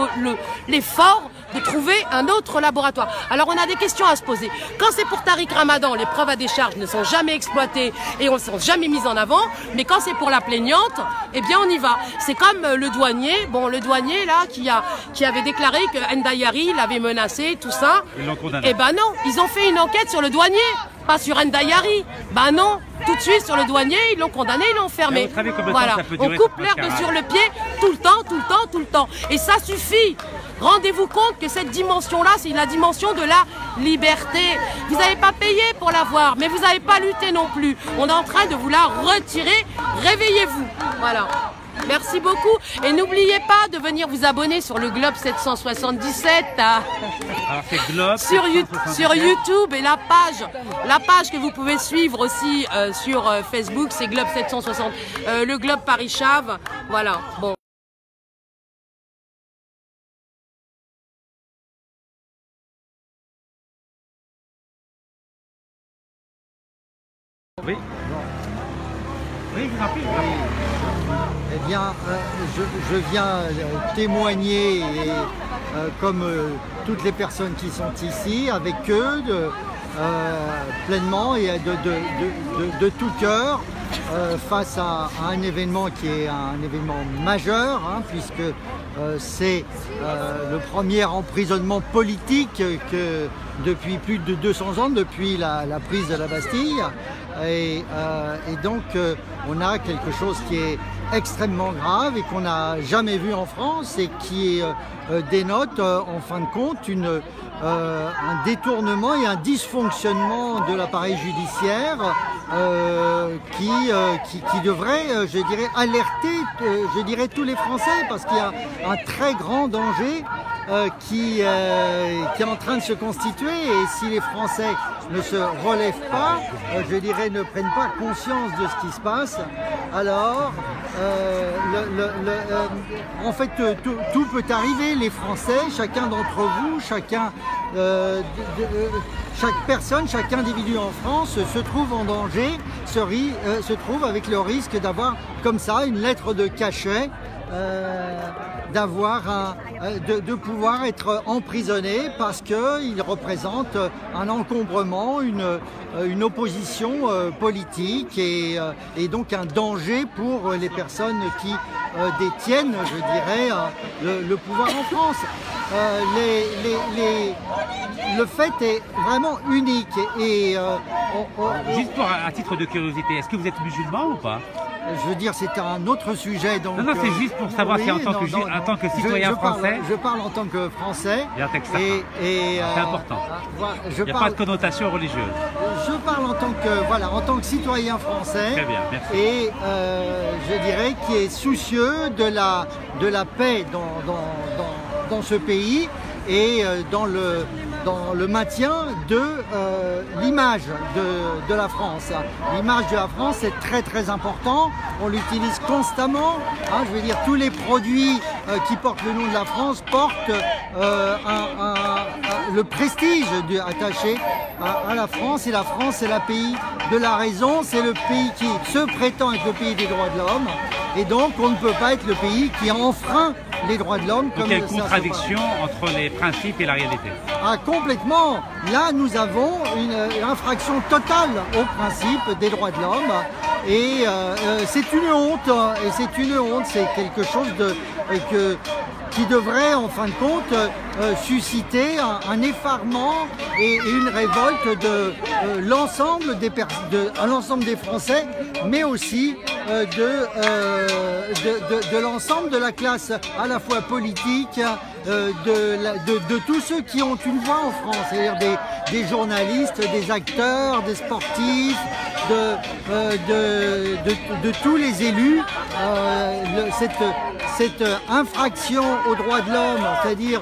l'effort de trouver un autre laboratoire. Alors on a des questions à se poser. Quand c'est pour Tariq Ramadan, les preuves à décharge ne sont jamais exploitées et ne sont jamais mises en avant. Mais quand c'est pour la plaignante, eh bien on y va. C'est comme le douanier, le douanier là qui avait déclaré que Ndayari l'avait menacé, tout ça. Ils l'ont condamné. Eh ben non, ils ont fait une enquête sur le douanier, pas sur Ndayari. Ben non, tout de suite sur le douanier, ils l'ont condamné, ils l'ont enfermé. Voilà, on coupe l'herbe sur le pied tout le temps, tout le temps, tout le temps. Et ça suffit. Rendez-vous compte que cette dimension-là, c'est la dimension de la liberté. Vous n'avez pas payé pour l'avoir, mais vous n'avez pas lutté non plus. On est en train de vous la retirer. Réveillez-vous. Voilà. Merci beaucoup. Et n'oubliez pas de venir vous abonner sur le Globe 777 sur YouTube et la page que vous pouvez suivre aussi sur Facebook, c'est Globe 760. Le Globe Paris Chave. Voilà. Bon. Oui. Oui, je vous en prie. Eh bien, je viens témoigner, comme toutes les personnes qui sont ici, avec eux, pleinement et de tout cœur, face à un événement qui est un événement majeur, puisque c'est le premier emprisonnement politique que depuis plus de 200 ans, depuis la prise de la Bastille. Et donc on a quelque chose qui est extrêmement grave et qu'on n'a jamais vu en France et qui dénote en fin de compte un détournement et un dysfonctionnement de l'appareil judiciaire qui devrait, je dirais, alerter tous les Français, parce qu'il y a un très grand danger qui est en train de se constituer, et si les Français ne se relèvent pas, je dirais, ne prennent pas conscience de ce qui se passe, alors en fait tout peut arriver. Les Français, chacun d'entre vous, chaque personne, chaque individu en France se trouve en danger, se trouve avec le risque d'avoir comme ça une lettre de cachet, de pouvoir être emprisonné parce qu'il représente un encombrement, une opposition politique et donc un danger pour les personnes qui détiennent, je dirais, le pouvoir en France. Le fait est vraiment unique. Juste à titre de curiosité, est-ce que vous êtes musulman ou pas? Je veux dire, c'est un autre sujet. Donc, non, c'est juste pour savoir si en tant que citoyen français... Je parle en tant que français. C'est important. Il n'y a pas de connotation religieuse. Je parle en tant que citoyen français. Très bien, merci. Et je dirais qui est soucieux de la paix dans ce pays et dans le maintien de l'image de la France. L'image de la France est très très important, on l'utilise constamment, je veux dire, tous les produits qui portent le nom de la France portent le prestige attaché à la France, et la France c'est le pays de la raison, c'est le pays qui se prétend être le pays des droits de l'homme, et donc on ne peut pas être le pays qui enfreint les droits de l'homme. Donc il y a une contradiction entre les principes et la réalité. Ah, complètement. Là, nous avons une infraction totale au principe des droits de l'homme. Et c'est une honte. Et c'est une honte. C'est quelque chose qui devrait, en fin de compte, susciter un effarement et une révolte de l'ensemble des Français, mais aussi de l'ensemble de la classe à la fois politique, de tous ceux qui ont une voix en France, c'est-à-dire des journalistes, des acteurs, des sportifs, de tous les élus. Cette infraction aux droits de l'homme, c'est-à-dire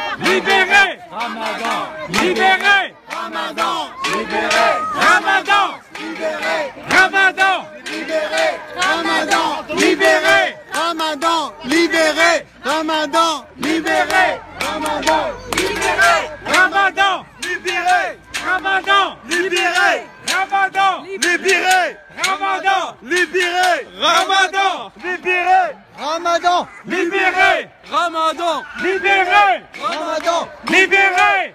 libéré, Ramadan, libéré, Ramadan, libéré, Ramadan, libéré, Ramadan, libéré, Ramadan, libéré, Ramadan, libéré, Ramadan, libéré, Ramadan, libéré, Ramadan, libéré, Ramadan, libéré, Ramadan, libéré, Ramadan, libéré, Ramadan, libéré, Ramadan, libéré, Ramadan, libéré, Ramadan, libéré,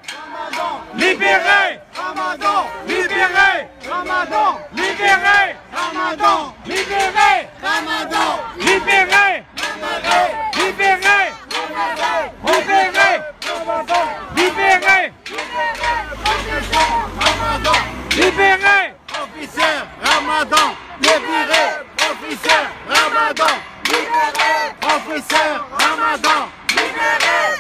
libéré, Ramadan, libéré, Ramadan, libéré, Ramadan, libéré, Ramadan, libéré, libéré, libéré, libéré, libéré, Professeur Ramadan, libéré. Professeur Ramadan, libéré. Professeur Ramadan, libéré.